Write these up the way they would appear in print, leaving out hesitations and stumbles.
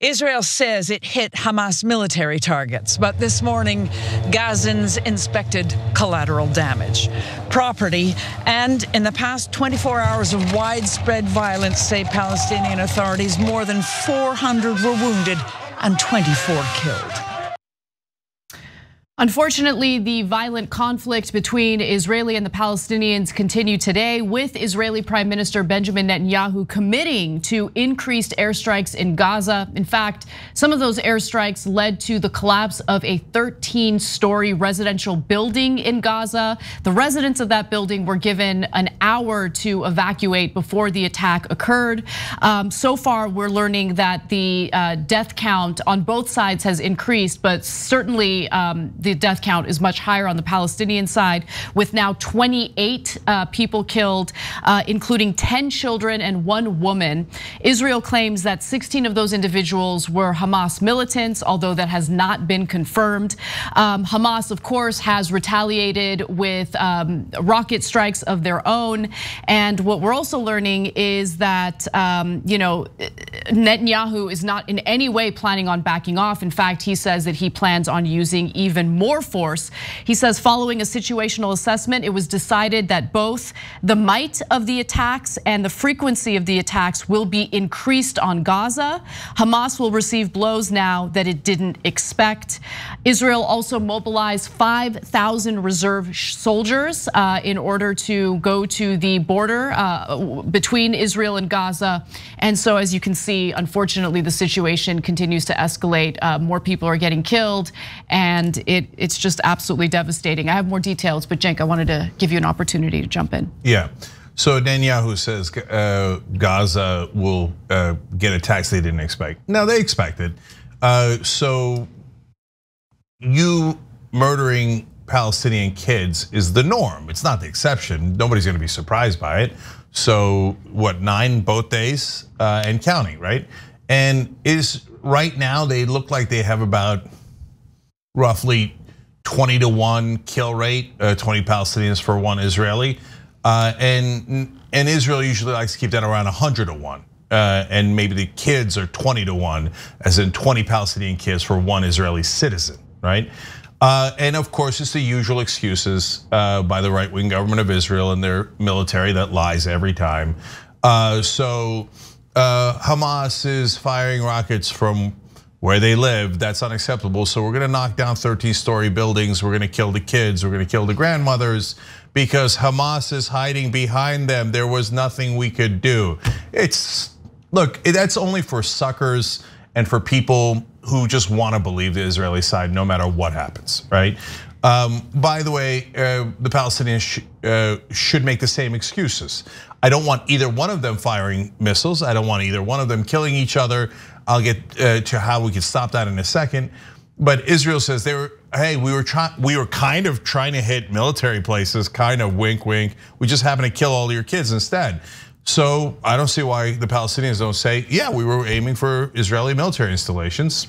Israel says it hit Hamas military targets, but this morning, Gazans inspected collateral damage, property, and in the past 24 hours of widespread violence, say Palestinian authorities, more than 400 were wounded and 24 killed. Unfortunately, the violent conflict between Israeli and the Palestinians continue today, with Israeli Prime Minister Benjamin Netanyahu committing to increased airstrikes in Gaza. In fact, some of those airstrikes led to the collapse of a 13-story residential building in Gaza. The residents of that building were given an hour to evacuate before the attack occurred. So far, we're learning that the death count on both sides has increased, but certainly the death count is much higher on the Palestinian side, with now 28 people killed, including 10 children and 1 woman. Israel claims that 16 of those individuals were Hamas militants, although that has not been confirmed. Hamas, of course, has retaliated with rocket strikes of their own. And what we're also learning is that Netanyahu is not in any way planning on backing off. In fact, he says that he plans on using even more force. He says following a situational assessment, it was decided that both the might of the attacks and the frequency of the attacks will be increased on Gaza. Hamas will receive blows now that it didn't expect. Israel also mobilized 5,000 reserve soldiers in order to go to the border between Israel and Gaza. And so, as you can see, unfortunately, the situation continues to escalate. More people are getting killed, and it's just absolutely devastating. I have more details, but Cenk, I wanted to give you an opportunity to jump in. Yeah, so Netanyahu says Gaza will get attacks they didn't expect. No, they expected. So you murdering Palestinian kids is the norm. It's not the exception. Nobody's gonna be surprised by it. So what, 9 both days and counting, right? And right now they look like they have about roughly 20-to-1 kill rate, 20 Palestinians for 1 Israeli. And Israel usually likes to keep that around 100-to-1. And maybe the kids are 20-to-1, as in 20 Palestinian kids for 1 Israeli citizen, right? And of course, it's the usual excuses by the right-wing government of Israel and their military that lies every time. So Hamas is firing rockets from where they live. That's unacceptable. So we're gonna knock down 13-story buildings. We're gonna kill the kids. We're gonna kill the grandmothers because Hamas is hiding behind them. There was nothing we could do. Look, that's only for suckers and for people who just want to believe the Israeli side no matter what happens, right? By the way, the Palestinians should make the same excuses. I don't want either one of them firing missiles. I don't want either one of them killing each other. I'll get to how we can stop that in a second. But Israel says hey, we were kind of trying to hit military places, kind of wink, wink. We just happened to kill all your kids instead. So I don't see why the Palestinians don't say, yeah, we were aiming for Israeli military installations,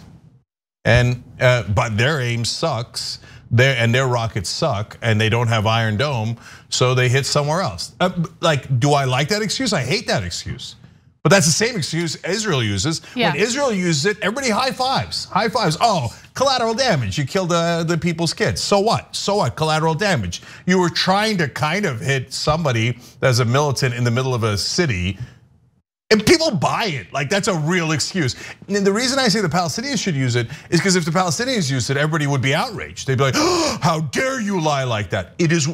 but their aim sucks. Their rockets suck, and they don't have Iron Dome, so they hit somewhere else. Like, do I like that excuse? I hate that excuse. But that's the same excuse Israel uses. Yeah. When Israel uses it, everybody high fives. High fives. Oh, collateral damage. You killed the people's kids. So what? So what? Collateral damage. You were trying to kind of hit somebody that's a militant in the middle of a city. And people buy it, like that's a real excuse. And the reason I say the Palestinians should use it is because if the Palestinians used it, everybody would be outraged. They'd be like, oh, how dare you lie like that? It is,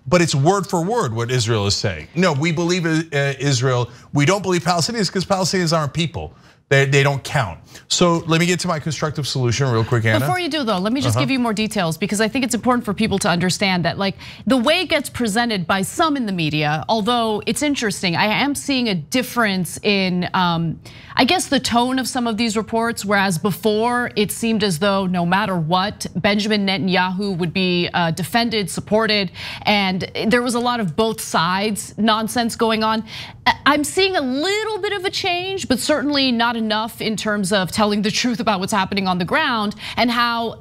but it's word for word what Israel is saying. No, we believe Israel. We don't believe Palestinians because Palestinians aren't people. They don't count. So let me get to my constructive solution real quick, Anna. Before you do though, let me just give you more details because I think it's important for people to understand that like the way it gets presented by some in the media, although it's interesting, I am seeing a difference in, I guess the tone of some of these reports, whereas before it seemed as though no matter what, Benjamin Netanyahu would be defended, supported, and there was a lot of both sides nonsense going on. I'm seeing a little bit of a change, but certainly not enough in terms of telling the truth about what's happening on the ground and how,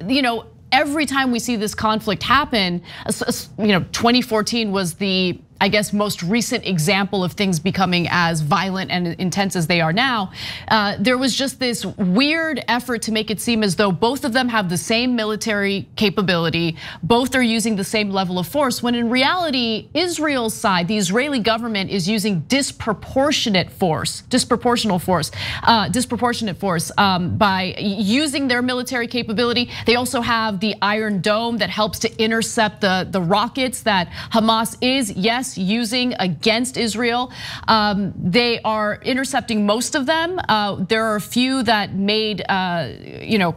every time we see this conflict happen, 2014 was the I guess, most recent example of things becoming as violent and intense as they are now, there was just this weird effort to make it seem as though both of them have the same military capability, both are using the same level of force, when in reality, Israel's side, the Israeli government, is using disproportionate force by using their military capability. They also have the Iron Dome that helps to intercept the rockets that Hamas is, yes, using against Israel. They are intercepting most of them. There are a few that made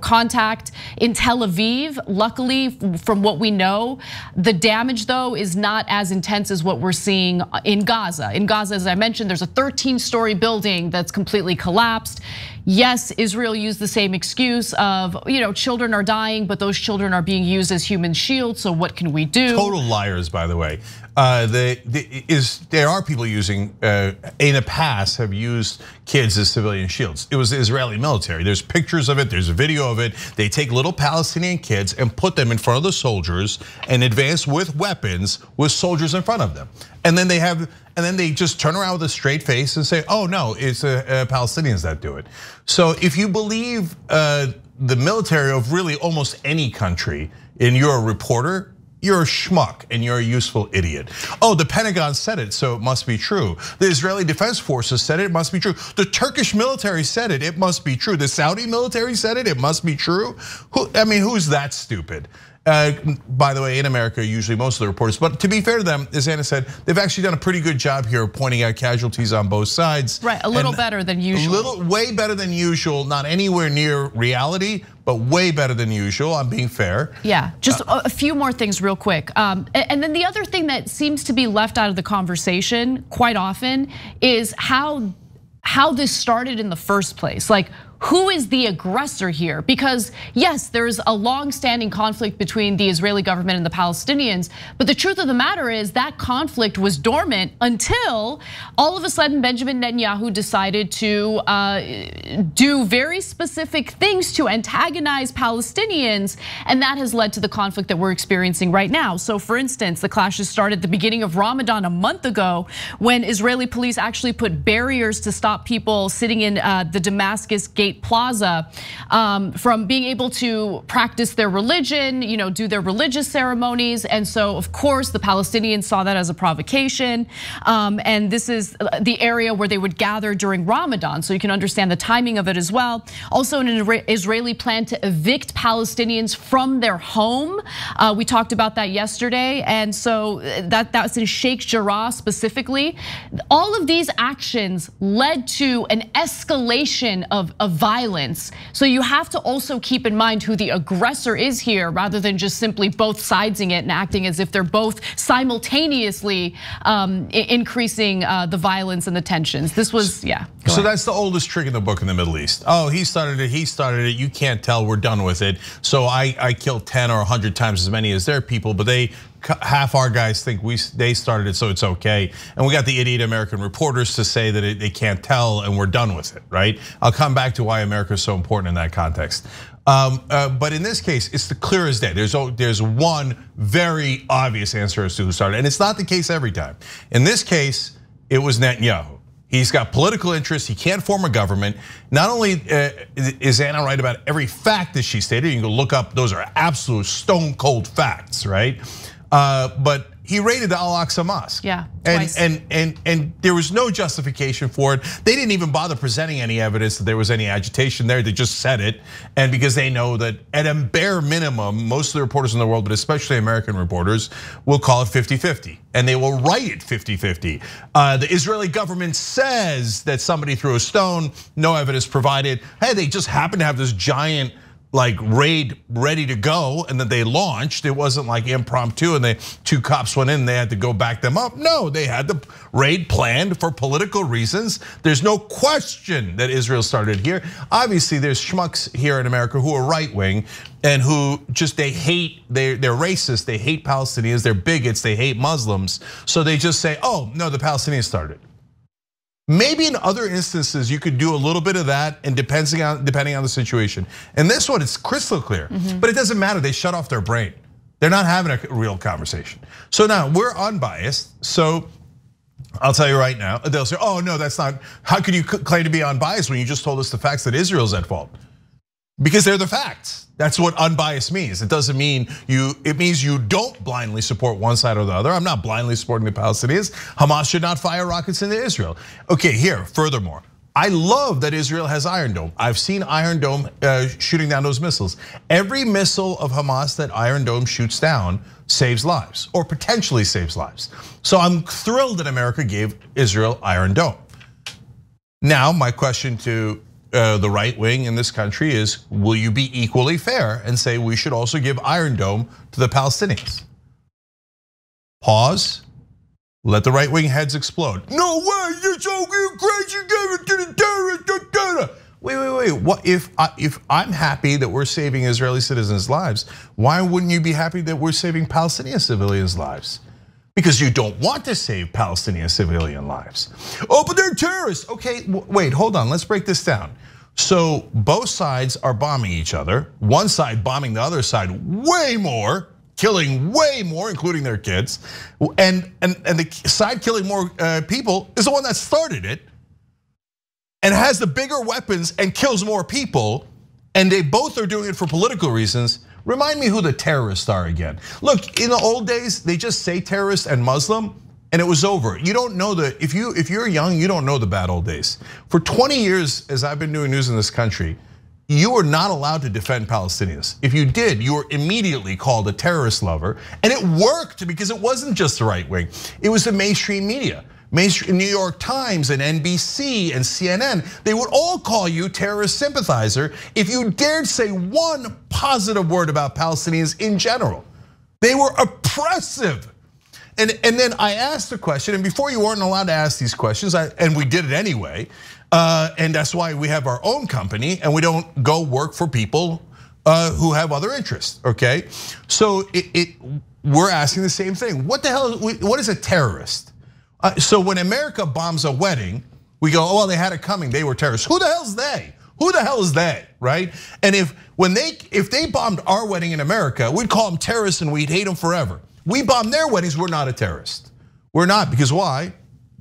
contact in Tel Aviv. Luckily, from what we know, the damage though is not as intense as what we're seeing in Gaza. In Gaza, as I mentioned, there's a 13-story building that's completely collapsed. Yes, Israel used the same excuse of, children are dying, but those children are being used as human shields, so what can we do? Total liars, by the way. There are people using, in the past, have used kids as civilian shields. It was the Israeli military. There's pictures of it, there's a video of it. They take little Palestinian kids and put them in front of the soldiers and advance with weapons with soldiers in front of them. And then they just turn around with a straight face and say, oh no, it's Palestinians that do it. So if you believe the military of really almost any country and you're a reporter, you're a schmuck and you're a useful idiot. Oh, the Pentagon said it, so it must be true. The Israeli Defense Forces said it must be true. The Turkish military said it must be true. The Saudi military said it must be true. Who's that stupid? By the way, in America, usually most of the reporters, but to be fair to them, as Anna said, they've actually done a pretty good job here of pointing out casualties on both sides. Right, a little better than usual. Way better than usual, not anywhere near reality, but way better than usual, I'm being fair. Yeah, just a few more things real quick. And then the other thing that seems to be left out of the conversation quite often is how this started in the first place. Like, who is the aggressor here? Because yes, there's a long-standing conflict between the Israeli government and the Palestinians, but the truth of the matter is that conflict was dormant until all of a sudden Benjamin Netanyahu decided to do very specific things to antagonize Palestinians, and that has led to the conflict that we're experiencing right now. So for instance, the clashes started at the beginning of Ramadan a month ago when Israeli police actually put barriers to stop people sitting in the Damascus Gate Plaza from being able to practice their religion, do their religious ceremonies. And so of course the Palestinians saw that as a provocation. And this is the area where they would gather during Ramadan. So you can understand the timing of it as well. Also an Israeli plan to evict Palestinians from their home. We talked about that yesterday. And so that's in Sheikh Jarrah specifically. All of these actions led to an escalation of violence. So you have to also keep in mind who the aggressor is here, rather than just simply both sidesing it and acting as if they're both simultaneously increasing the violence and the tensions. This was, yeah. So that's the oldest trick in the book in the Middle East. Oh, he started it, you can't tell, we're done with it. So I killed 10 or 100 times as many as their people, but half our guys think they started it, so it's okay. And we got the idiot American reporters to say that they can't tell and we're done with it, right? I'll come back to why America is so important in that context. But in this case, it's the clear as day. There's one very obvious answer as to who started, and it's not the case every time. In this case, it was Netanyahu. He's got political interests, he can't form a government. Not only is Anna right about every fact that she stated, you can go look up, those are absolute stone cold facts, right? But he raided the Al-Aqsa Mosque. Yeah, twice. And there was no justification for it. They didn't even bother presenting any evidence that there was any agitation there. They just said it. And because they know that at a bare minimum, most of the reporters in the world, but especially American reporters, will call it 50-50. And they will write it 50-50. The Israeli government says that somebody threw a stone, no evidence provided. Hey, they just happen to have this giant raid ready to go, and then they launched. It wasn't like impromptu and the two cops went in, they had to go back them up. No, they had the raid planned for political reasons. There's no question that Israel started here. Obviously, there's schmucks here in America who are right wing and who just, they're racist, they hate Palestinians, they're bigots, they hate Muslims. So they just say, oh, no, the Palestinians started. Maybe in other instances you could do a little bit of that, and depending on the situation. In this one, it's crystal clear, but it doesn't matter. They shut off their brain. They're not having a real conversation. So now we're unbiased. So I'll tell you right now, they'll say, oh no, that's not, how could you claim to be unbiased when you just told us the facts that Israel's at fault? Because they're the facts. That's what unbiased means. It doesn't mean it means you don't blindly support one side or the other. I'm not blindly supporting the Palestinians. Hamas should not fire rockets into Israel. Okay, here, furthermore, I love that Israel has Iron Dome. I've seen Iron Dome shooting down those missiles. Every missile of Hamas that Iron Dome shoots down saves lives, or potentially saves lives. So I'm thrilled that America gave Israel Iron Dome. Now, my question to the right wing in this country is, will you be equally fair and say we should also give Iron Dome to the Palestinians? Pause. Let the right wing heads explode. No way, you're so crazy, give it to the terrorists. Wait. What if I'm happy that we're saving Israeli citizens' lives? Why wouldn't you be happy that we're saving Palestinian civilians' lives? Because you don't want to save Palestinian civilian lives. Oh, but they're terrorists. Okay, wait, hold on, let's break this down. So both sides are bombing each other. One side bombing the other side way more, killing way more, including their kids. And the side killing more people is the one that started it and has the bigger weapons and kills more people. And they both are doing it for political reasons. Remind me who the terrorists are again. Look, in the old days, they just say terrorist and Muslim, and it was over. You don't know if you're young, you don't know the bad old days. For 20 years, as I've been doing news in this country, you were not allowed to defend Palestinians. If you did, you were immediately called a terrorist lover, and it worked because it wasn't just the right wing. It was the mainstream media. Mainstream New York Times and NBC and CNN, they would all call you terrorist sympathizer if you dared say one positive word about Palestinians in general. They were oppressive. And then I asked the question, and before you weren't allowed to ask these questions, and we did it anyway, and that's why we have our own company and we don't go work for people who have other interests, okay? So we're asking the same thing. What the hell, what is a terrorist? So when America bombs a wedding, we go, oh, well, they had it coming, they were terrorists. Who the hell's they? Who the hell is they, right? And if they bombed our wedding in America, we'd call them terrorists and we'd hate them forever. We bomb their weddings, we're not a terrorist. We're not, because why?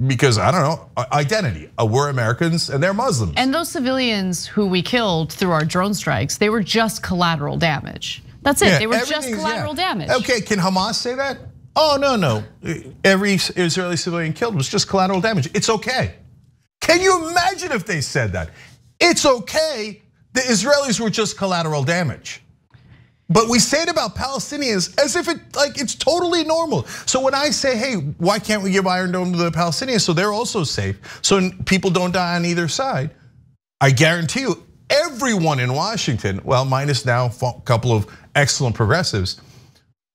Because, I don't know, identity. We're Americans and they're Muslims. And those civilians who we killed through our drone strikes, they were just collateral damage. That's it, yeah, they were just collateral damage. Okay, can Hamas say that? Oh, no. Every Israeli civilian killed was just collateral damage. It's okay. Can you imagine if they said that? It's okay, the Israelis were just collateral damage. But we say it about Palestinians as if it's totally normal. So when I say, hey, why can't we give Iron Dome to the Palestinians so they're also safe, so people don't die on either side? I guarantee you, everyone in Washington, well, minus now a couple of excellent progressives,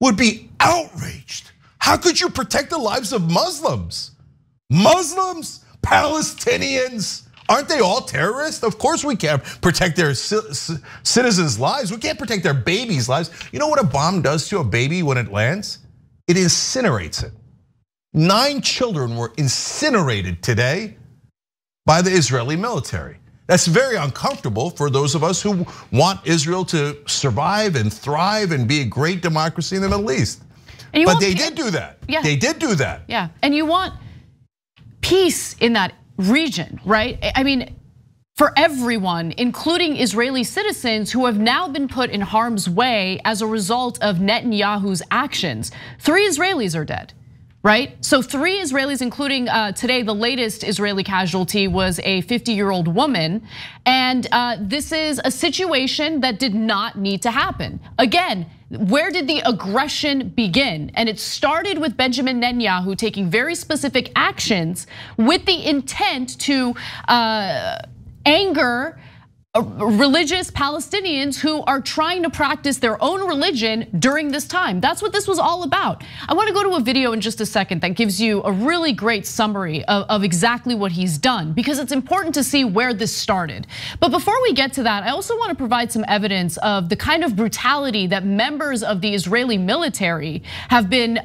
would be outraged. How could you protect the lives of Muslims? Muslims, Palestinians, aren't they all terrorists? Of course we can't protect their citizens' lives. We can't protect their babies' lives. You know what a bomb does to a baby when it lands? It incinerates it. 9 children were incinerated today by the Israeli military. That's very uncomfortable for those of us who want Israel to survive and thrive and be a great democracy in the Middle East. But they did do that. Yeah. They did do that. Yeah, and you want peace in that region, right? I mean, for everyone, including Israeli citizens who have now been put in harm's way as a result of Netanyahu's actions. 3 Israelis are dead. Right? So 3 Israelis, including today, the latest Israeli casualty was a 50-year-old woman. And this is a situation that did not need to happen. Again, where did the aggression begin? And it started with Benjamin Netanyahu taking very specific actions with the intent to anger religious Palestinians who are trying to practice their own religion during this time. That's what this was all about. I want to go to a video in just a second that gives you a really great summary of exactly what he's done, because it's important to see where this started. But before we get to that, I also want to provide some evidence of the kind of brutality that members of the Israeli military have been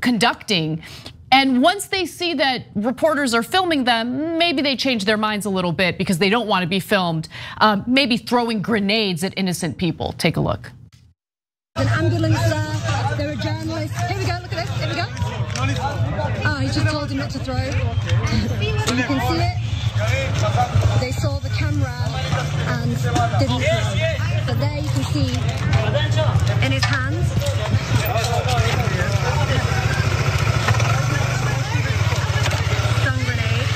conducting. And once they see that reporters are filming them, maybe they change their minds a little bit because they don't want to be filmed, maybe throwing grenades at innocent people. Take a look. An ambulance there. He just told him not to throw. You can see it. They saw the camera and didn't throw. But there you can see in his hands. Stun grenade.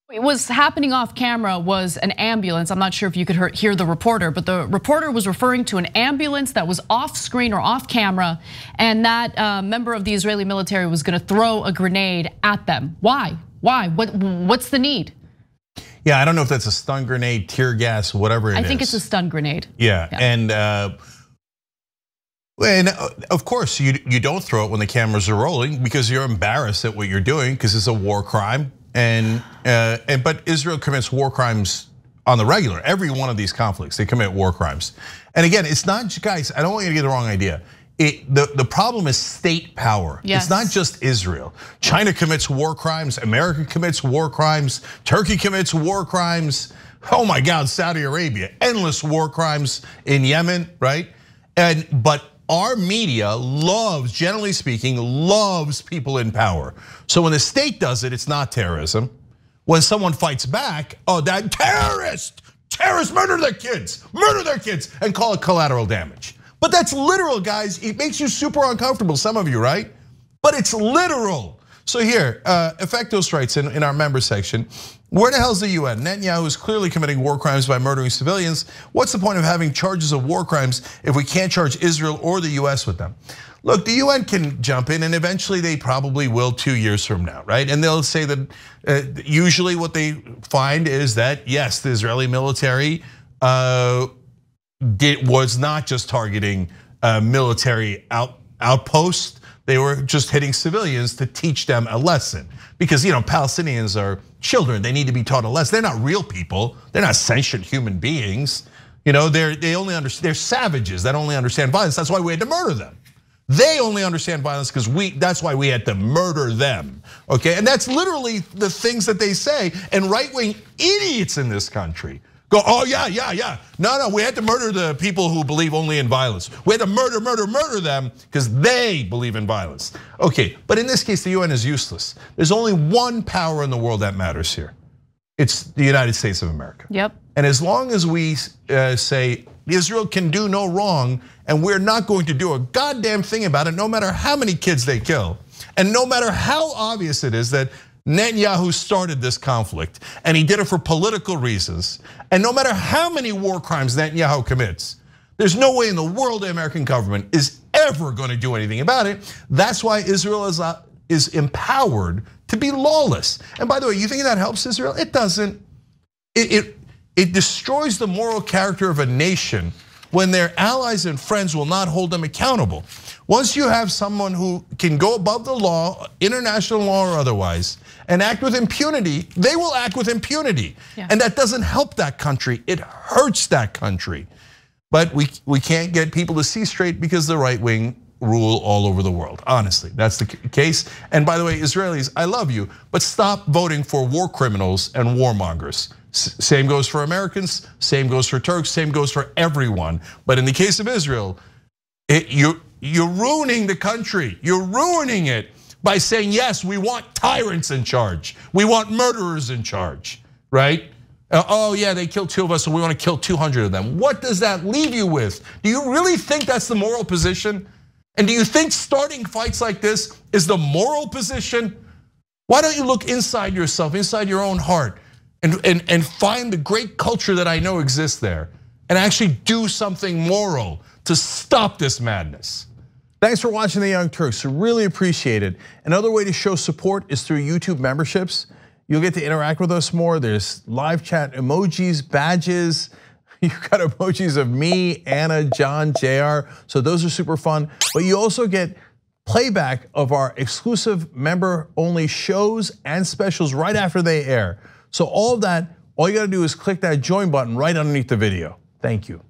What was happening off camera was an ambulance. I'm not sure if you could hear the reporter, but the reporter was referring to an ambulance that was off screen or off camera, and that member of the Israeli military was going to throw a grenade at them. Why? Why? What's the need? Yeah, I don't know if that's a stun grenade, tear gas, whatever it is. I think it's a stun grenade. Yeah. And of course you don't throw it when the cameras are rolling because you're embarrassed at what you're doing because it's a war crime. But Israel commits war crimes on the regular. Every one of these conflicts, they commit war crimes. And again, it's not, guys, I don't want you to get the wrong idea. The problem is state power. Yes. It's not just Israel. China commits war crimes, America commits war crimes, Turkey commits war crimes. Oh my God, Saudi Arabia, endless war crimes in Yemen, right? But our media loves, generally speaking, loves people in power. So when the state does it, it's not terrorism. When someone fights back, oh, that terrorists murder their kids, and call it collateral damage. But that's literal, guys. It makes you super uncomfortable, some of you, right? But it's literal. So here, Effectos writes in our member section, where the hell's the UN? Netanyahu is clearly committing war crimes by murdering civilians. What's the point of having charges of war crimes if we can't charge Israel or the US with them? Look, the UN can jump in and eventually they probably will 2 years from now, right? And they'll say that usually what they find is that, yes, the Israeli military was not just targeting military outposts. They were just hitting civilians to teach them a lesson. Because Palestinians are children, they need to be taught a lesson. They're not real people, they're not sentient human beings. They're savages that only understand violence. That's why we had to murder them. They only understand violence because that's why we had to murder them, okay? And that's literally the things that they say. And right-wing idiots in this country go, oh yeah. No, we had to murder the people who believe only in violence. We had to murder them because they believe in violence. Okay, but in this case, the UN is useless. There's only one power in the world that matters here. It's the United States of America. Yep. And as long as we say Israel can do no wrong and we're not going to do a goddamn thing about it, no matter how many kids they kill, and no matter how obvious it is that Netanyahu started this conflict and he did it for political reasons. And no matter how many war crimes Netanyahu commits, there's no way in the world the American government is ever going to do anything about it. That's why Israel is empowered to be lawless. And by the way, you think that helps Israel? It doesn't. It destroys the moral character of a nation when their allies and friends will not hold them accountable. Once you have someone who can go above the law, international law or otherwise, and act with impunity, they will act with impunity. Yeah. And that doesn't help that country, it hurts that country. But we can't get people to see straight because the right wing rule all over the world. Honestly, that's the case. And by the way, Israelis, I love you, but stop voting for war criminals and warmongers. Same goes for Americans, same goes for Turks, same goes for everyone. But in the case of Israel, you're ruining the country. You're ruining it by saying, yes, we want tyrants in charge. We want murderers in charge, right? Oh yeah, they killed 2 of us, so we want to kill 200 of them. What does that leave you with? Do you really think that's the moral position? And do you think starting fights like this is the moral position? Why don't you look inside yourself, inside your own heart, and find the great culture that I know exists there, and actually do something moral to stop this madness? Thanks for watching The Young Turks, really appreciate it. Another way to show support is through YouTube memberships. You'll get to interact with us more. There's live chat emojis, badges. You've got emojis of me, Anna, John, JR, so those are super fun. But you also get playback of our exclusive member-only shows and specials right after they air. So all of that, all you gotta do is click that join button right underneath the video. Thank you.